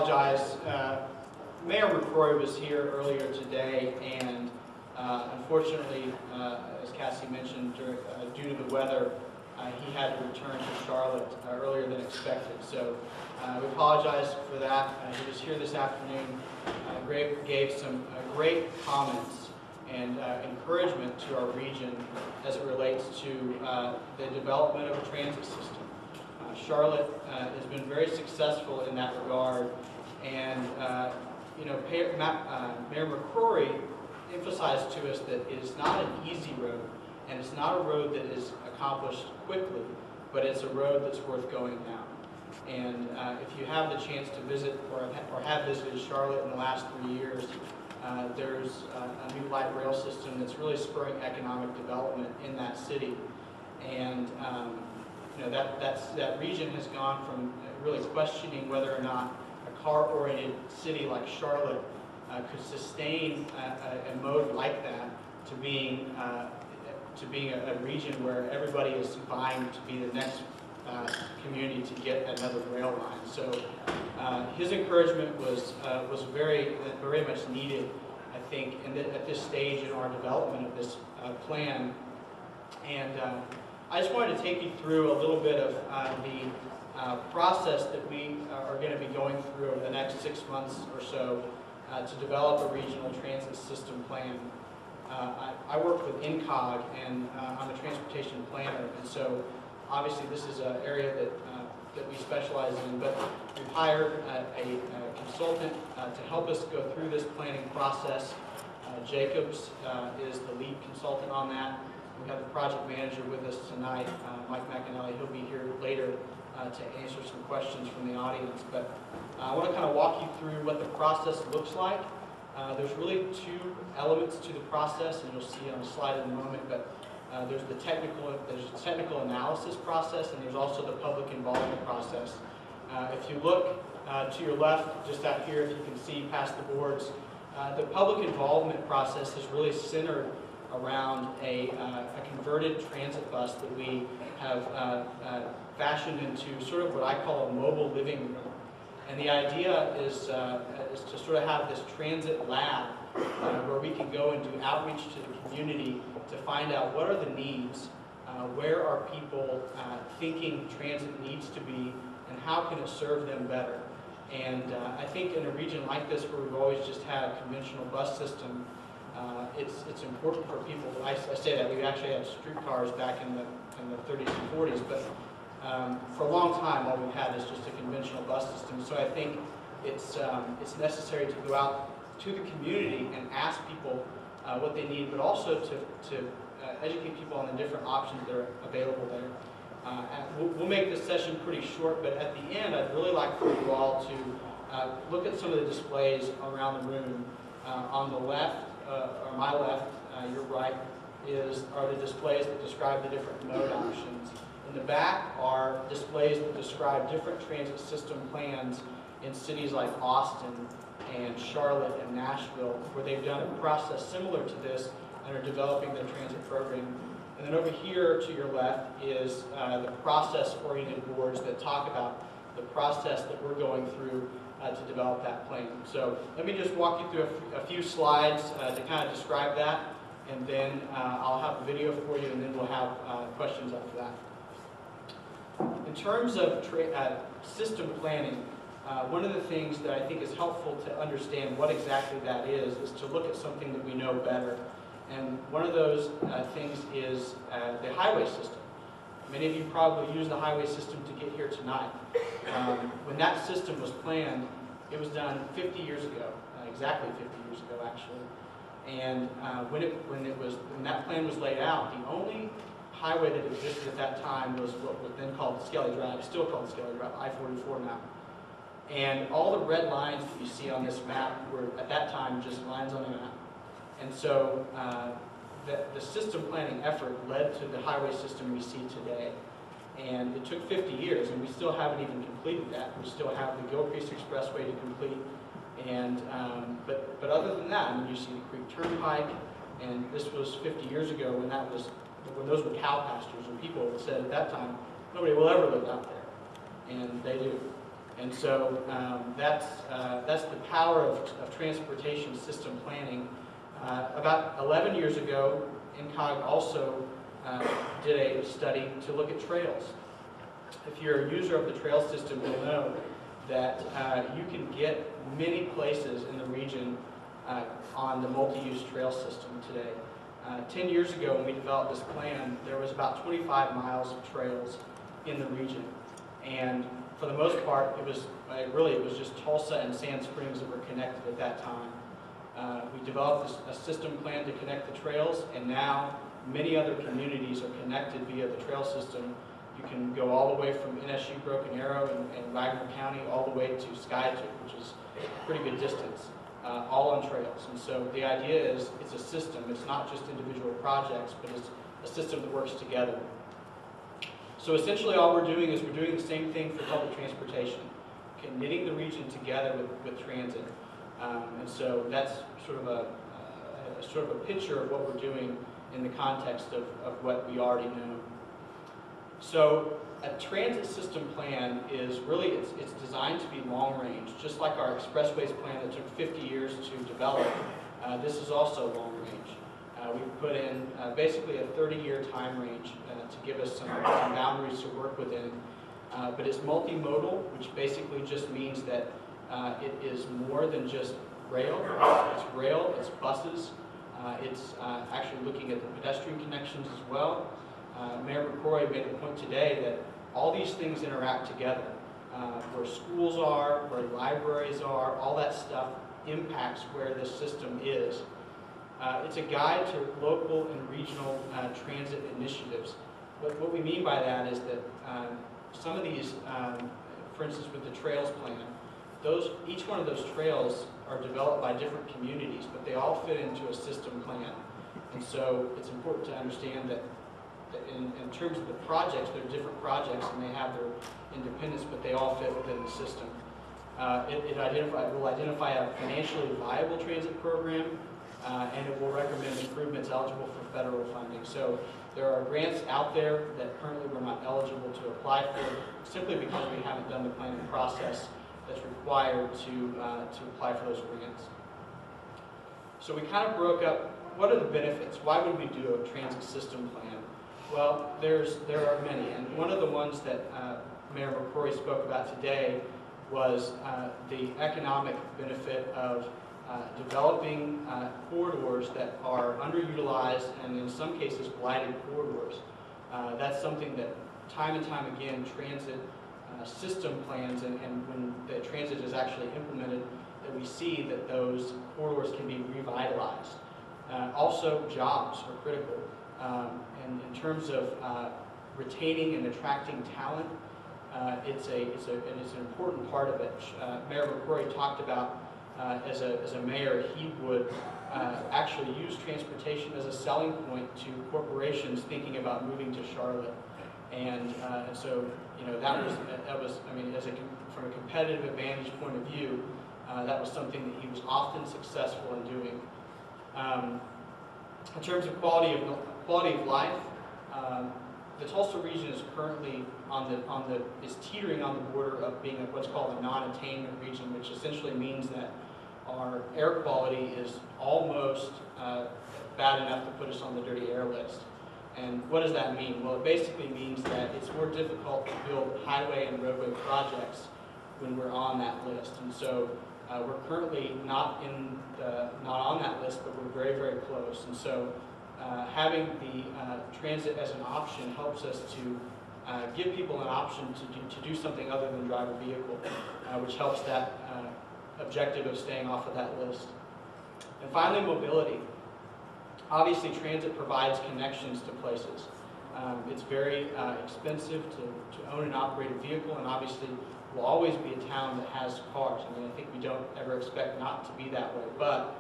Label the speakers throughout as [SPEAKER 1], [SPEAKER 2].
[SPEAKER 1] apologize. Mayor McCrory was here earlier today, and unfortunately, as Cassie mentioned, due to the weather, he had to return to Charlotte earlier than expected. So we apologize for that. He was here this afternoon, gave some great comments and encouragement to our region as it relates to the development of a transit system. Charlotte has been very successful in that regard, and Mayor McCrory emphasized to us that it is not an easy road, and it's not a road that is accomplished quickly, but it's a road that's worth going down. And if you have the chance to visit or have visited Charlotte in the last 3 years, there's a new light rail system that's really spurring economic development in that city. And that region has gone from really questioning whether or not a car-oriented city like Charlotte could sustain a mode like that to being a region where everybody is vying to be the next community to get another rail line. So his encouragement was very much needed, I think, at this stage in our development of this plan. And I just wanted to take you through a little bit of the process that we are going to be going through over the next 6 months or so to develop a regional transit system plan. I work with INCOG, and I'm a transportation planner, and so obviously this is an area that we specialize in, but we've hired a consultant to help us go through this planning process. Jacobs is the lead consultant on that. We have the project manager with us tonight, Mike McAnally. He'll be here later to answer some questions from the audience. But I want to kind of walk you through what the process looks like. There's really 2 elements to the process, and you'll see on the slide in a moment. But there's the technical analysis process, and there's also the public involvement process. If you look to your left, just out here, if you can see past the boards, the public involvement process is really centered around a converted transit bus that we have fashioned into sort of what I call a mobile living room. And the idea is to sort of have this transit lab where we can go and do outreach to the community to find out what are the needs, where are people thinking transit needs to be, and how can it serve them better. And I think in a region like this where we've always just had a conventional bus system, it's important for people. I say that we actually had streetcars back in the 30s and 40s, but for a long time all we've had is just a conventional bus system. So I think it's necessary to go out to the community and ask people what they need, but also to educate people on the different options that are available there. We'll make this session pretty short, but at the end I'd really like for you all to look at some of the displays around the room. On the left, or my left, your right, are the displays that describe the different mode options. In the back are displays that describe different transit system plans in cities like Austin and Charlotte and Nashville, where they've done a process similar to this and are developing their transit program. And then over here to your left is the process-oriented boards that talk about the process that we're going through to develop that plan. So let me just walk you through a few slides to kind of describe that, and then I'll have a video for you, and then we'll have questions after that. In terms of system planning, one of the things that I think is helpful to understand what exactly that is to look at something that we know better. And one of those things is the highway system. Many of you probably use the highway system to get here tonight. When that system was planned, it was done 50 years ago, exactly 50 years ago actually. And when that plan was laid out, the only highway that existed at that time was what was then called Skelly Drive, still called Skelly Drive, I-44 now. And all the red lines that you see on this map were at that time just lines on a map. And so the system planning effort led to the highway system we see today. And it took 50 years, and we still haven't even completed that. We still have the Gilcrease Expressway to complete. And but other than that, I mean, you see the Creek Turnpike, and this was 50 years ago when those were cow pastures, and people said at that time, nobody will ever live out there. And they do. And so that's the power of transportation system planning. About 11 years ago, NCOG also did a study to look at trails. If you're a user of the trail system, you'll know that you can get many places in the region on the multi-use trail system today. 10 years ago, when we developed this plan, there was about 25 miles of trails in the region. And for the most part, it was just Tulsa and Sand Springs that were connected at that time. We developed a system plan to connect the trails, and now many other communities are connected via the trail system. You can go all the way from NSU Broken Arrow and Wagner County all the way to Skytook, which is a pretty good distance, all on trails. And so the idea is it's a system. It's not just individual projects, but it's a system that works together. So essentially all we're doing is we're doing the same thing for public transportation, knitting the region together with transit. And so that's sort of a picture of what we're doing in the context of what we already know. So a transit system plan is really, it's designed to be long range, just like our expressways plan that took 50 years to develop. This is also long range. We've put in basically a 30-year time range to give us some boundaries to work within. But it's multimodal, which basically just means that it is more than just rail. It's rail, it's buses, it's actually looking at the pedestrian connections as well. Mayor McCrory made the point today that all these things interact together. Where schools are, where libraries are, all that stuff impacts where this system is. It's a guide to local and regional transit initiatives. But what we mean by that is that some of these, for instance with the trails plan, each one of those trails are developed by different communities, but they all fit into a system plan. And so it's important to understand that in terms of the projects, they're different projects and they have their independence, but they all fit within the system. It will identify a financially viable transit program, and it will recommend improvements eligible for federal funding. So there are grants out there that currently we're not eligible to apply for, simply because we haven't done the planning process that's required to apply for those grants. So we kind of broke up, what are the benefits? Why would we do a transit system plan? Well, there are many, and one of the ones that Mayor McCrory spoke about today was the economic benefit of developing corridors that are underutilized and in some cases blighted corridors. That's something that time and time again transit system plans and when the transit is actually implemented, that we see that those corridors can be revitalized. Also, jobs are critical. And in terms of retaining and attracting talent, it's an important part of it. Mayor McCrory talked about as a mayor, he would actually use transportation as a selling point to corporations thinking about moving to Charlotte. And so, you know, that was I mean, from a competitive advantage point of view, that was something that he was often successful in doing. In terms of quality of life, the Tulsa region is currently is teetering on the border of being what's called a non-attainment region, which essentially means that our air quality is almost bad enough to put us on the dirty air list. And what does that mean? Well, it basically means that it's more difficult to build highway and roadway projects when we're on that list. And so we're currently not on that list, but we're very, very close. And so having the transit as an option helps us to give people an option to do something other than drive a vehicle, which helps that objective of staying off of that list. And finally, mobility. Obviously, transit provides connections to places. It's very expensive to own and operate a vehicle, and obviously will always be a town that has cars. I mean, I think we don't ever expect not to be that way, but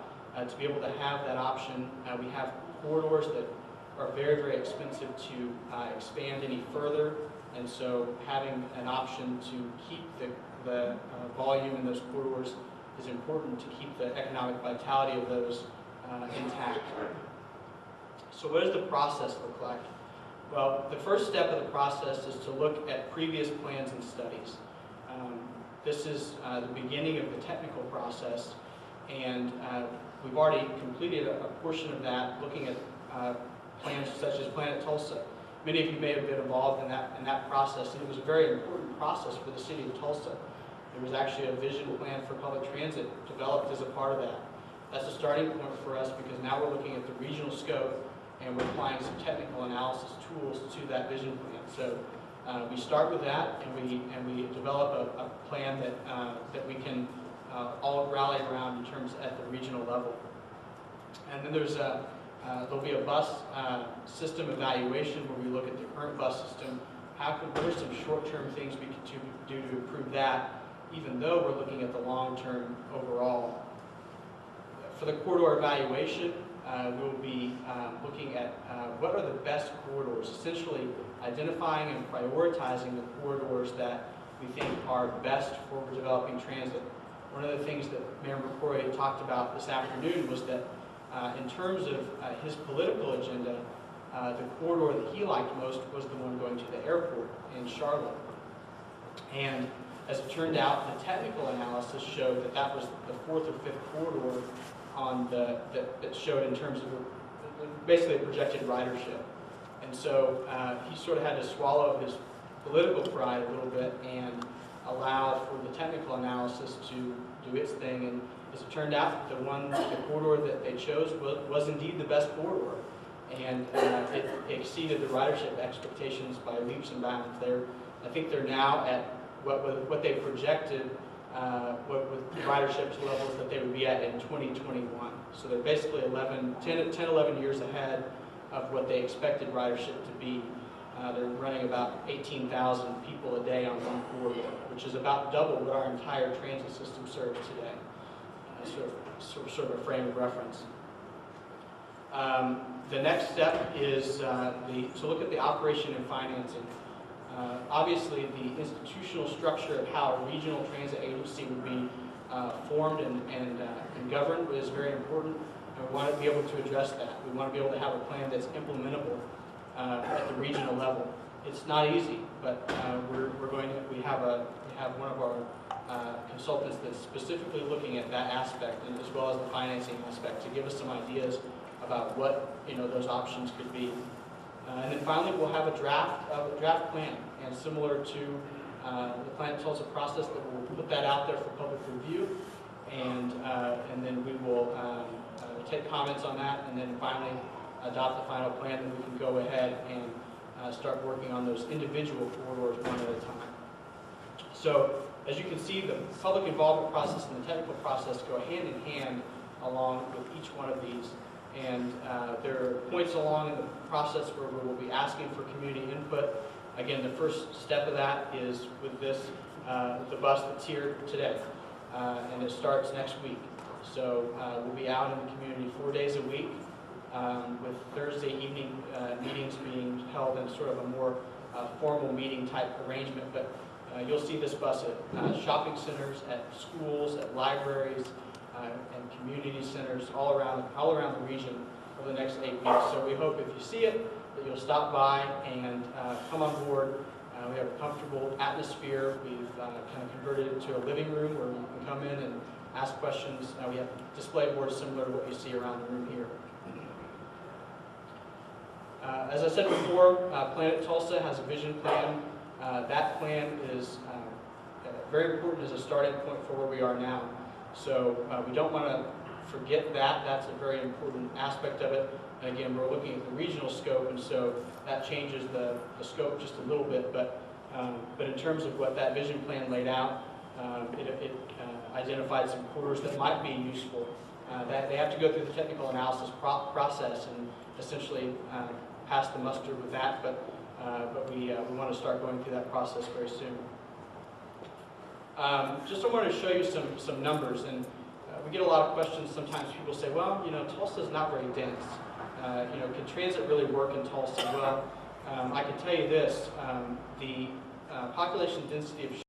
[SPEAKER 1] to be able to have that option, we have corridors that are very, very expensive to expand any further, and so having an option to keep the volume in those corridors is important to keep the economic vitality of those intact. So what does the process look like? Well, the first step of the process is to look at previous plans and studies. This is the beginning of the technical process, and we've already completed a portion of that, looking at plans such as Planet Tulsa. Many of you may have been involved in that process, and it was a very important process for the city of Tulsa. There was actually a vision plan for public transit developed as a part of that. That's a starting point for us, because now we're looking at the regional scope and we're applying some technical analysis tools to that vision plan. So we start with that, and we develop a plan that we can all rally around in terms at the regional level. And then there'll be a bus system evaluation where we look at the current bus system. What are some short-term things we can do to improve that, even though we're looking at the long-term overall. For the corridor evaluation, we'll be looking at what are the best corridors, essentially identifying and prioritizing the corridors that we think are best for developing transit. One of the things that Mayor McCrory talked about this afternoon was that in terms of his political agenda, the corridor that he liked most was the one going to the airport in Charlotte. And as it turned out, the technical analysis showed that that was the fourth or fifth corridor that showed in terms of basically a projected ridership. And so he sort of had to swallow his political pride a little bit and allow for the technical analysis to do its thing. And as it turned out, the corridor that they chose was indeed the best corridor. And it exceeded the ridership expectations by leaps and bounds. I think they're now at what they projected with ridership levels that they would be at in 2021. So they're basically 10, 11 years ahead of what they expected ridership to be. They're running about 18,000 people a day on one corridor, which is about double what our entire transit system serves today. Sort of a frame of reference. The next step is to look at the operation and financing. Obviously, the institutional structure of how a regional transit agency would be formed and governed is very important, and we want to be able to address that. We want to be able to have a plan that's implementable at the regional level. It's not easy, but we have one of our consultants that's specifically looking at that aspect, and as well as the financing aspect, to give us some ideas about what those options could be. And then finally, we'll have a draft plan, and similar to the Planet Tulsa process, that we'll put that out there for public review, and then we will take comments on that, and then finally adopt the final plan. Then we can go ahead and start working on those individual corridors one at a time. So, as you can see, the public involvement process and the technical process go hand in hand along with each one of these. And there are points along in the process where we will be asking for community input. Again, the first step of that is with the bus that's here today, and it starts next week. So we'll be out in the community 4 days a week, with Thursday evening meetings being held in sort of a more formal meeting type arrangement. But you'll see this bus at shopping centers, at schools, at libraries, and community centers all around the region over the next 8 weeks. So we hope if you see it, that you'll stop by and come on board. We have a comfortable atmosphere. We've kind of converted it to a living room where you can come in and ask questions. We have display boards similar to what you see around the room here. As I said before, Planet Tulsa has a vision plan. That plan is very important as a starting point for where we are now. So we don't want to forget that. That's a very important aspect of it. And again, we're looking at the regional scope, and so that changes the scope just a little bit. But in terms of what that vision plan laid out, it identified some corridors that might be useful. That they have to go through the technical analysis process and essentially pass the muster with that. But we want to start going through that process very soon. Just I wanted to show you some numbers, and we get a lot of questions. Sometimes people say, well, Tulsa is not very dense. Can transit really work in Tulsa? Well, I can tell you this, the population density of